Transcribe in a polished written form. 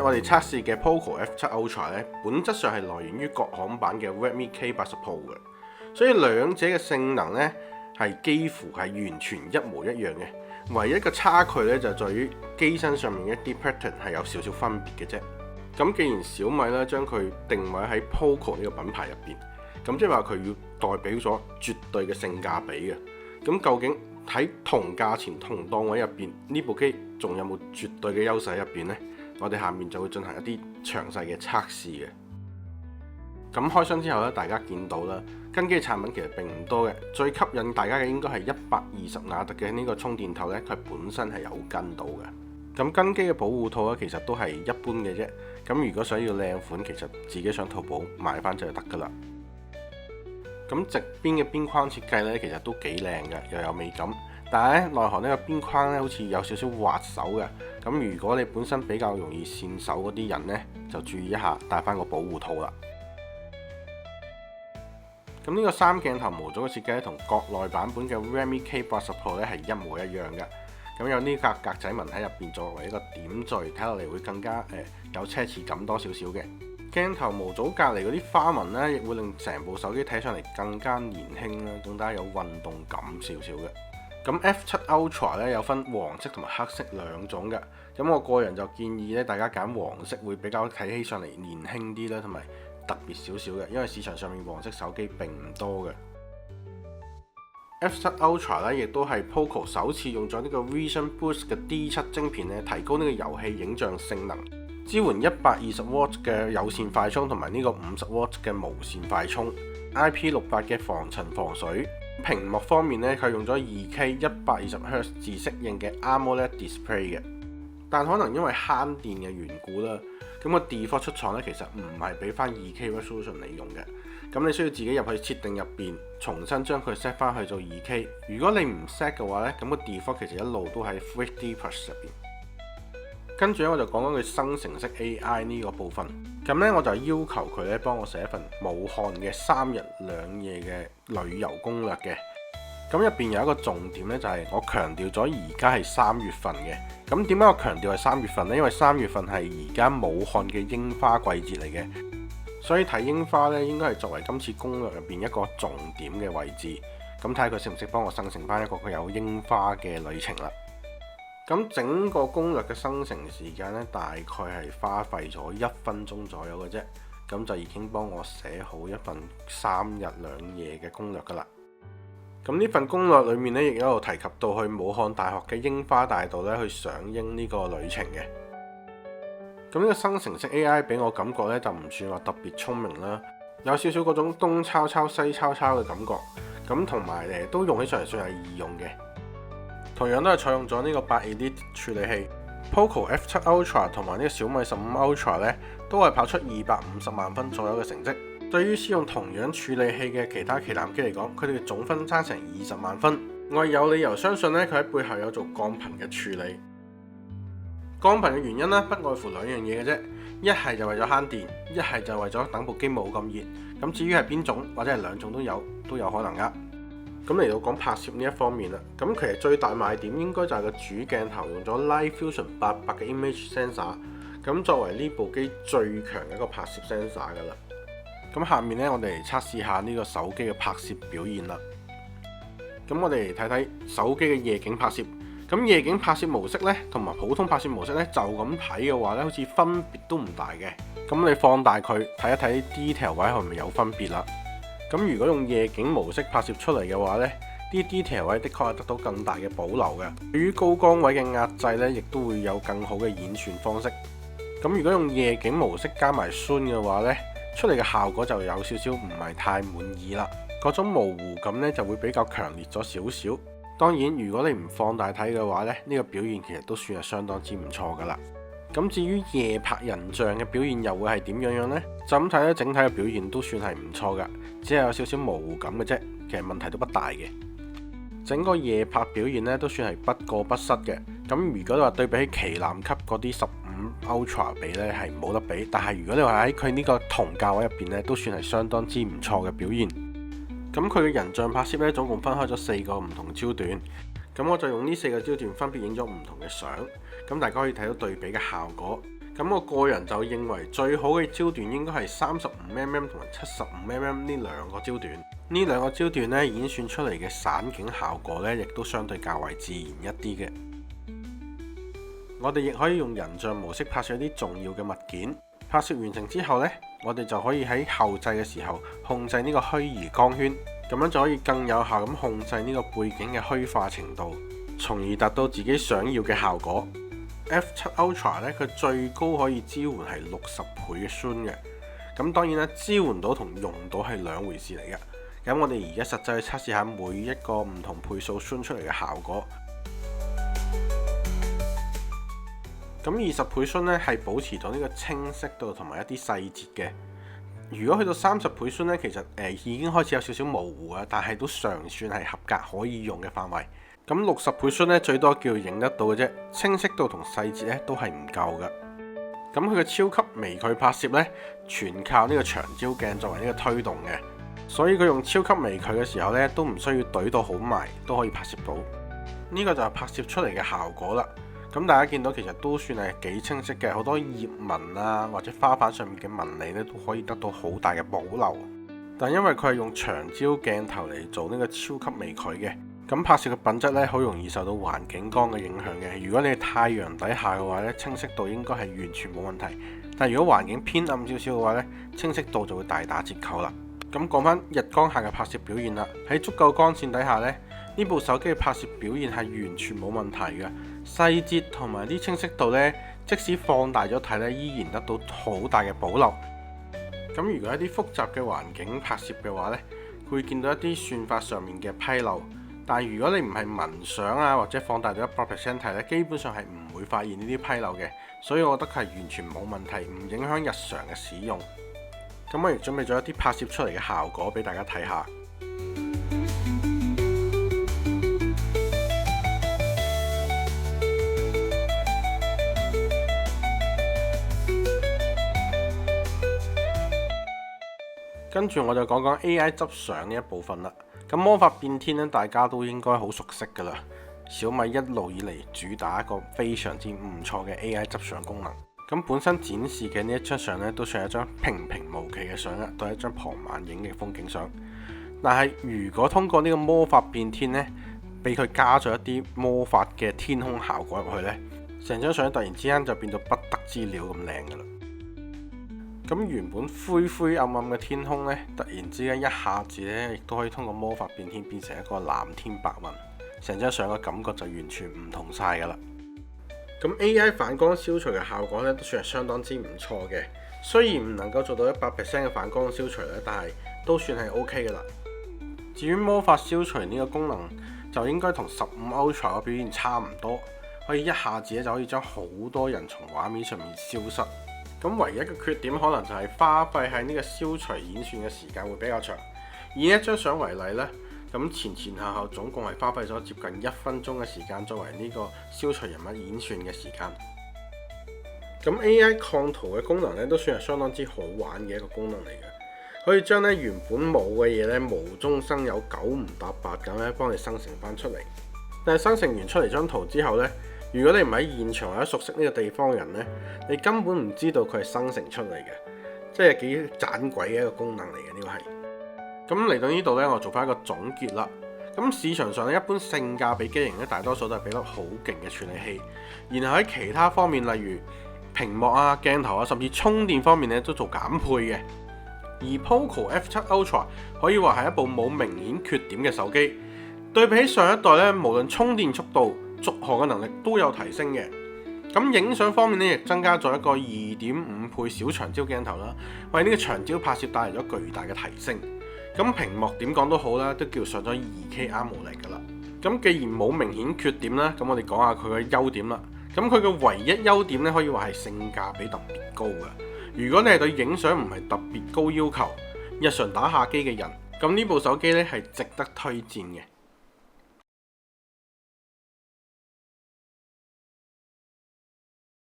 日我哋測試嘅 Poco F7 Ultra 咧，本質上係來源於國行版嘅 Redmi K80 Pro 嘅，所以兩者嘅性能咧係幾乎係完全一模一樣嘅。唯一嘅差距咧就在於機身上面一啲 pattern 係有少少分別嘅啫。咁既然小米咧將佢定位喺 Poco 呢個品牌入邊，咁即係話佢要代表咗絕對嘅性價比嘅。咁究竟喺同價錢同檔位入邊，呢部機仲有冇絕對嘅優勢入邊呢？我哋下面就會進行一啲詳細嘅測試嘅。咁開箱之後咧，大家見到啦，跟機嘅產品其實並唔多嘅，最吸引大家嘅應該係120瓦特嘅呢個充電頭咧，佢本身係有跟到嘅。咁跟機嘅保護套咧，其實都係一般嘅啫。咁如果想要靚款，其實自己上淘寶買翻就得噶啦。咁直邊嘅邊框設計咧，其實都幾靚嘅，又有美感。但係咧，內行呢個邊框咧，好似有少少滑手嘅。咁如果你本身比較容易跣手嗰啲人呢，就注意一下，帶翻個保護套啦。咁呢個三鏡頭模組嘅設計咧，同國內版本嘅 Redmi K80 Pro 咧係一模一樣嘅。咁有呢格仔紋喺入邊作為一個點綴，睇落嚟會更加有奢侈感多少少嘅。鏡頭模組隔離嗰啲花紋呢，亦會令成部手機睇上嚟更加年輕啦，更加有運動感少少嘅。咁 F7 Ultra 咧有分黃色同埋黑色兩種嘅。咁我個人就建議咧，大家揀黃色會比較睇起上嚟年輕啲啦，同埋特別少少嘅，因為市場上面黃色手機並唔多嘅。F7 Ultra 咧亦都係 Poco 首次用咗呢個 Vision Boost 嘅 D7 晶片咧，提高呢個遊戲影像性能，支援120W 嘅有線快充同埋呢個50W 嘅無線快充 ，IP68 嘅防塵防水。屏幕方面咧，佢用咗 2K 120Hz 自適應嘅 AMOLED Display 嘅，但可能因為慳電嘅緣故啦，咁個 default 出廠咧其實唔係俾翻 2K resolution 你用嘅，咁你需要自己入去設定入邊，重新將佢 set 翻去做 2K。如果你唔 set 嘅話咧，咁個 default 其實一路都喺 3D Plus 入邊。跟住咧，我就講講佢生成式 AI 呢個部分。咁咧，我就要求佢咧幫我寫一份武漢嘅3日2夜嘅旅遊攻略嘅。咁入邊有一個重點咧，就係我強調咗而家係3月份嘅。咁點解我強調係3月份呢？因為3月份係而家武漢嘅櫻花季節嚟嘅，所以睇櫻花咧應該係作為今次攻略入邊一個重點嘅位置。咁睇下佢識唔識幫我生成翻一個佢有櫻花嘅旅程啦。咁整個攻略嘅生成時間咧，大概係花費咗1分鐘左右嘅啫，咁就已經幫我寫好一份3日2夜嘅攻略噶啦。咁呢份攻略裏面咧，亦有提及到去武漢大學嘅櫻花大道咧去賞櫻呢個旅程嘅。咁呢個生成式 AI 俾我感覺咧，就唔算話特別聰明啦，有少少嗰種東抄抄西抄抄嘅感覺。咁同埋都用起上嚟算係易用嘅。同樣都係採用咗呢個8 Elite 處理器 ，Poco F7 Ultra 同埋呢個小米15 Ultra 咧，都係跑出250萬分左右嘅成績。對於使用同樣處理器嘅其他旗艦機嚟講，佢哋嘅總分差成20萬分。我係有理由相信咧，佢喺背後有做降頻嘅處理。降頻嘅原因咧，不外乎2樣嘢嘅啫，一係就為咗慳電，一係就為咗等部機冇咁熱。咁至於係邊種或者係2種都有可能㗎。咁嚟到講拍攝呢一方面啦，咁其實最大賣點應該就係個主鏡頭用咗 Light Fusion 800嘅 Image Sensor， 咁作為呢部機最強嘅一個拍攝 sensor 噶啦。咁下面呢，我哋嚟測試下呢個手機嘅拍攝表現啦。咁我哋嚟睇睇手機嘅夜景拍攝。咁夜景拍攝模式呢，同埋普通拍攝模式呢，就咁睇嘅話呢，好似分別都唔大嘅。咁你放大佢睇一睇 detail 位係咪有分別啦？咁如果用夜景模式拍攝出嚟嘅話呢，啲 detail 位的確係得到更大嘅保留嘅。對於高光位嘅壓制呢，亦都會有更好嘅演算方式。咁如果用夜景模式加埋 zoom 嘅話呢，出嚟嘅效果就有少少唔係太滿意啦。嗰種模糊感呢就會比較強烈咗少少。當然，如果你唔放大睇嘅話呢，呢個表現其實都算係相當之唔錯噶啦。咁至於夜拍人像嘅表現又會係點樣呢？就咁睇咧，整體嘅表現都算係唔錯㗎，只係有少少模糊感嘅啫，其實問題都不大嘅。整個夜拍表現咧都算係不過不失嘅。咁如果你話對比起旗艦級嗰啲15 Ultra 比咧，係冇得比。但係如果你話喺佢呢個同價位入邊咧，都算係相當之唔錯嘅表現。咁佢嘅人像拍攝咧，總共分開咗4個唔同焦段。咁我就用呢4個焦段分別影咗唔同嘅相，咁大家可以睇到對比嘅效果。咁咁我個人就認為最好嘅焦段應該係35mm 同埋75mm 呢兩個焦段。呢兩個焦段呢，演算出嚟嘅散景效果呢，亦都相對較為自然一啲嘅。我哋亦可以用人像模式拍攝一啲重要嘅物件。拍攝完成之後呢，我哋就可以喺後製嘅時候控制呢個虛擬光圈，咁樣就可以更有效咁控制呢個背景嘅虛化程度，從而達到自己想要嘅效果。F7 Ultra 呢，佢最高可以支援係60倍嘅 zoom 嘅。咁當然啦，支援到同用到係兩回事嚟嘅。咁我哋而家實際去測試下每一個唔同倍數 zoom 出嚟嘅效果。咁20倍 zoom 呢係保持到呢個清晰度同埋一啲細節嘅。如果去到30倍 zoom 呢，其實已經開始有少少模糊啊，但係都尚算係合格可以用嘅範圍。咁60倍 zoom 呢，最多叫影得到嘅啫，清晰度同細節呢都係唔夠嘅。咁佢嘅超級微距拍攝呢，全靠呢個長焦鏡作為呢個推動嘅。所以佢用超級微距嘅時候呢，都唔需要懟到好埋，都可以拍攝到。呢個就係拍攝出嚟嘅效果啦。咁大家見到其實都算係幾清晰嘅，好多葉紋啊或者花瓣上面嘅紋理呢，都可以得到好大嘅保留。但因為佢係用長焦鏡頭嚟做呢個超級微距嘅，咁拍攝嘅品質呢，好容易受到環境光嘅影響嘅。如果你係太陽底下嘅話呢，清晰度應該係完全冇問題。但如果環境偏暗少少嘅話呢，清晰度就會大打折扣啦。咁講返日光下嘅拍攝表現啦，喺足夠光線底下呢，呢部手機嘅拍攝表現係完全冇問題嘅，細節同埋啲清晰度呢，即使放大咗睇呢，依然得到好大嘅保留。咁如果一啲複雜嘅環境拍攝嘅話呢，會見到一啲算法上面嘅批漏。但係如果你唔係文相啊或者放大到100% 睇呢，基本上係唔會發現呢啲批漏嘅。所以我覺得佢係完全冇問題，唔影響日常嘅使用。咁我亦準備咗一啲拍攝出嚟嘅效果俾大家睇下。跟住我就講講 AI 執相呢一部分啦。咁魔法變天呢，大家都應該好熟悉㗎啦。小米一路以嚟主打一個非常之唔錯嘅 AI 執相功能。咁本身展示嘅呢一張相呢，都算係一張平平無奇嘅相啦，都係一張傍晚影嘅風景相。但係如果通過呢個魔法變天呢，俾佢加咗一啲魔法嘅天空效果入去呢，成張相突然之間就變到不得之了咁靚噶啦。咁原本灰灰暗暗嘅天空呢，突然之間一下子呢，亦都可以通過魔法變天變成一個藍天白雲，成張相嘅感覺就完全唔同晒噶啦。咁 AI 反光消除嘅效果咧，都算係相當之唔錯嘅。雖然唔能夠做到100% 嘅反光消除咧，但係都算係 OK 嘅啦。至於魔法消除呢個功能，就應該同15 Ultra 嘅表現差唔多，可以一下子咧就可以將好多人從畫面上面消失。咁唯一嘅缺點可能就係花費喺呢個消除演算嘅時間會比較長。以一張相為例呢，咁前後總共係花費咗接近1分鐘嘅時間作為呢個消除人物演算嘅時間。咁 AI 抗圖嘅功能咧，都算係相當之好玩嘅一個功能嚟嘅，可以將咧原本冇嘅嘢咧無中生有、九唔搭八咁咧幫你生成翻出嚟。但係生成完出嚟張圖之後呢，如果你唔喺現場或者熟悉呢個地方嘅人呢，你根本唔知道佢係生成出嚟嘅，即係幾盞鬼嘅一個功能嚟嘅呢個係。咁嚟到呢度呢，我做翻一個總結啦。咁市場上一般性價比機型咧，大多數都係俾得好勁嘅處理器，然後喺其他方面，例如屏幕啊、鏡頭啊，甚至充電方面咧，都做減配嘅。而 Poco F7 Ultra 可以話係一部冇明顯缺點嘅手機，對比起上一代咧，無論充電速度、續航嘅能力都有提升嘅。咁影相方面咧，亦增加咗一個2.5倍小長焦鏡頭啦，為呢個長焦拍攝帶嚟咗巨大嘅提升。咁屏幕點講都好啦，都叫上咗 2K AMOLED 㗎啦。咁既然冇明顯缺點啦，咁我哋講下佢嘅優點啦。咁佢嘅唯一優點咧，可以話係性價比特別高嘅。如果你係對影相唔係特別高要求、日常打下機嘅人，咁呢部手機咧係值得推薦嘅。